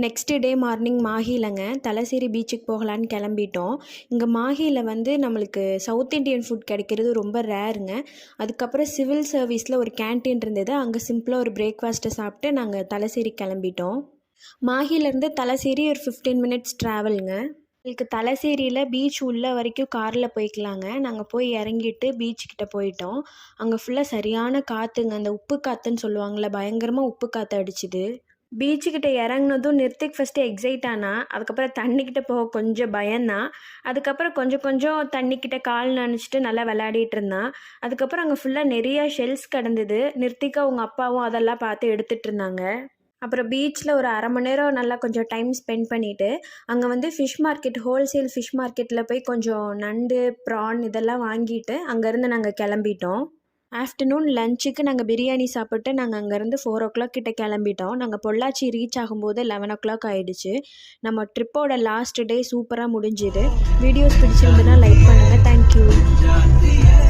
Next day morning மாஹிலங்க Thalassery பீச்சுக்கு போகலான்னு கிளம்பிட்டோம். இங்கே மாஹியில் வந்து நம்மளுக்கு சவுத் இண்டியன் ஃபுட் கிடைக்கிறது ரொம்ப ரேருங்க. அதுக்கப்புறம் சிவில் சர்வீஸில் ஒரு கேன்டீன் இருந்தது. அங்கே சிம்பிளாக ஒரு பிரேக்ஃபாஸ்ட்டை சாப்பிட்டு நாங்கள் தலசேரி கிளம்பிட்டோம். மாஹிலேருந்து தலசேரி ஒரு 15 மினிட்ஸ் ட்ராவலுங்க. எங்களுக்கு தலசேரியில் பீச் உள்ள வரைக்கும் காரில் போய்க்கலாங்க. நாங்கள் போய் இறங்கிட்டு பீச்சுக்கிட்ட போயிட்டோம். அங்கே ஃபுல்லாக சரியான காற்றுங்க. அந்த உப்பு காற்றுன்னு சொல்லுவாங்கள்ல, பயங்கரமாக உப்பு காற்று அடிச்சுது. பீச்சுக்கிட்ட இறங்குனதும் நிறுத்திக்கு ஃபஸ்ட்டு எக்ஸைட் ஆனா, அதுக்கப்புறம் தண்ணிக்கிட்ட போக கொஞ்சம் பயந்தான். அதுக்கப்புறம் கொஞ்சம் கொஞ்சம் தண்ணிக்கிட்ட கால் நனைச்சிட்டு நல்லா விளையாடிட்டு இருந்தான். அதுக்கப்புறம் அங்கே ஃபுல்லாக நிறைய ஷெல்ஸ் கிடந்தது. நிறுத்திக்கு அவங்க அப்பாவும் அதெல்லாம் பார்த்து எடுத்துகிட்டு இருந்தாங்க. அப்புறம் பீச்சில் ஒரு அரை மணி நேரம் நல்லா கொஞ்சம் டைம் ஸ்பெண்ட் பண்ணிவிட்டு அங்கே வந்து ஃபிஷ் மார்க்கெட், ஹோல்சேல் ஃபிஷ் மார்க்கெட்டில் போய் கொஞ்சம் நண்டு, ப்ரான் இதெல்லாம் வாங்கிட்டு அங்கேருந்து நாங்கள் கிளம்பிட்டோம். ஆஃப்டர்நூன் லஞ்சுக்கு நாங்கள் பிரியாணி சாப்பிட்டு நாங்கள் அங்கேருந்து 4 o'clock கிட்ட கிளம்பிட்டோம். நாங்கள் பொள்ளாச்சி ரீச் ஆகும்போது 11 o'clock ஆகிடுச்சு. நம்ம ட்ரிப்போட லாஸ்ட் டே சூப்பராக முடிஞ்சுது. வீடியோஸ் பிடிச்சிருந்துன்னா லைக் பண்ணுங்கள். தேங்க்யூ.